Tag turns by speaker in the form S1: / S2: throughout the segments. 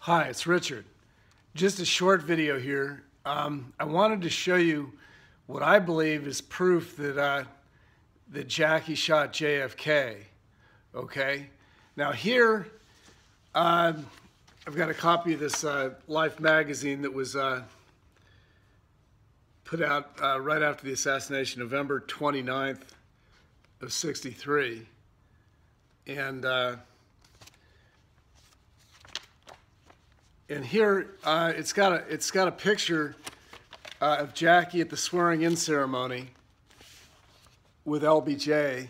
S1: Hi, it's Richard. Just a short video here. I wanted to show you what I believe is proof that that Jackie shot JFK. Okay. Now here, I've got a copy of this Life magazine that was put out right after the assassination, November 29th of '63, and here it's got a picture of Jackie at the swearing-in ceremony with LBJ,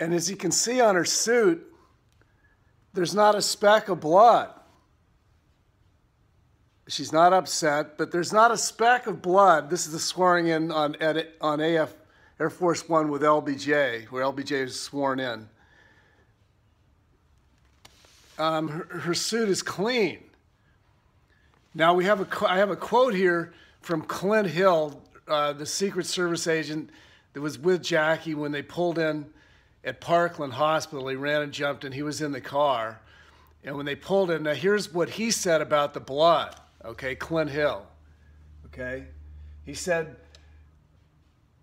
S1: and as you can see on her suit, there's not a speck of blood. She's not upset, but there's not a speck of blood. This is the swearing-in on Air Force One with LBJ, where LBJ was sworn in. Her suit is clean. Now I have a quote here from Clint Hill, the Secret Service agent that was with Jackie when they pulled in at Parkland Hospital. He ran and jumped, and he was in the car. And when they pulled in, now here's what he said about the blood. Okay, Clint Hill. Okay, he said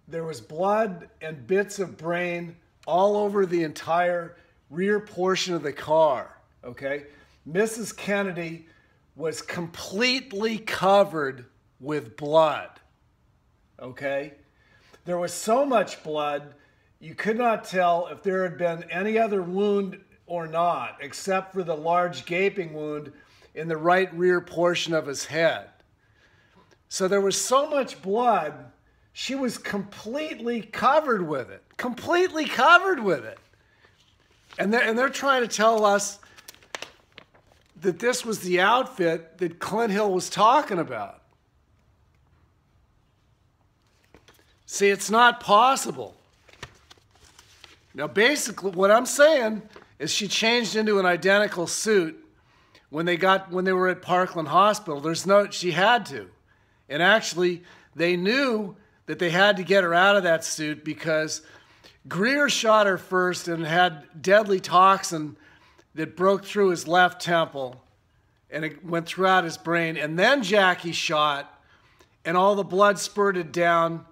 S1: there was blood and bits of brain all over the entire rear portion of the car. Okay, Mrs. Kennedy was completely covered with blood. Okay, there was so much blood you could not tell if there had been any other wound or not, except for the large gaping wound in the right rear portion of his head. So there was so much blood, she was completely covered with it. Completely covered with it. And they're trying to tell us that this was the outfit that Clint Hill was talking about. See, it's not possible. Now, basically, what I'm saying is she changed into an identical suit when they were at Parkland Hospital. She had to. And actually, they knew that they had to get her out of that suit because Greer shot her first and had deadly toxin that broke through his left temple and it went throughout his brain. And then Jackie shot, and all the blood spurted down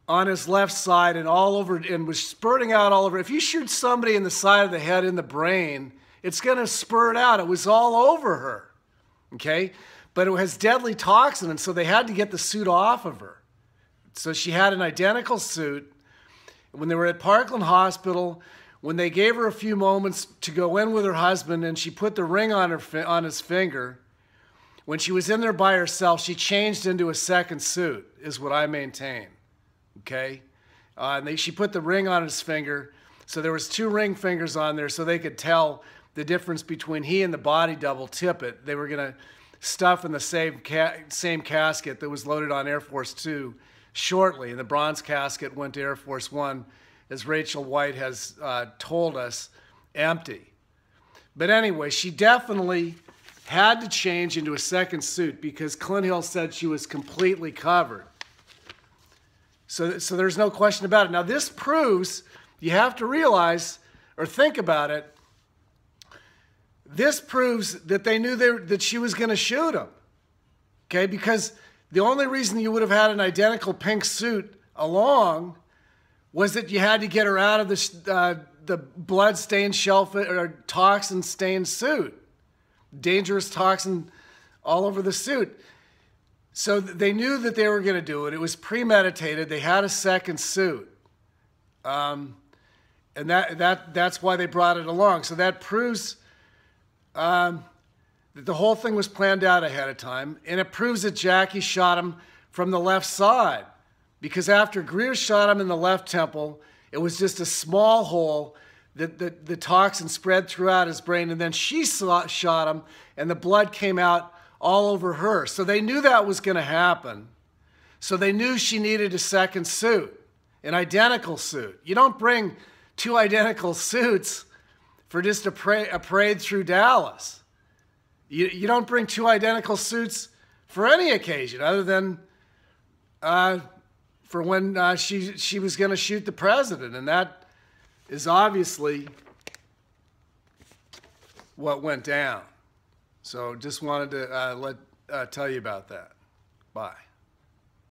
S1: on his left side and all over, and was spurting out all over. If you shoot somebody in the side of the head in the brain, it's going to spurt out. It was all over her, okay? But it has deadly toxin, and so they had to get the suit off of her. So she had an identical suit. When they were at Parkland Hospital, when they gave her a few moments to go in with her husband and she put the ring on his finger, when she was in there by herself, she changed into a second suit, is what I maintain. Okay? She put the ring on his finger, so there was two ring fingers on there so they could tell the difference between he and the body double Tippett. They were going to stuff in the same casket that was loaded on Air Force Two shortly, and the bronze casket went to Air Force One, as Rachel White has told us, empty. But anyway, she definitely had to change into a second suit because Clint Hill said she was completely covered. So there's no question about it. Now this proves, you have to realize or think about it, this proves that they knew that she was going to shoot him. Okay, because the only reason you would have had an identical pink suit along was that you had to get her out of the blood-stained shellfish or toxin-stained suit. Dangerous toxin all over the suit. So they knew that they were going to do it. It was premeditated. They had a second suit. And that's why they brought it along. So that proves that the whole thing was planned out ahead of time. And it proves that Jackie shot him from the left side. Because after Greer shot him in the left temple, it was just a small hole that the toxin spread throughout his brain. And then she shot him, and the blood came out all over her. So they knew that was going to happen. So they knew she needed a second suit, an identical suit. You don't bring two identical suits for just a parade through Dallas. You don't bring two identical suits for any occasion other than for when she was going to shoot the president. And that is obviously what went down. So just wanted to tell you about that. Bye.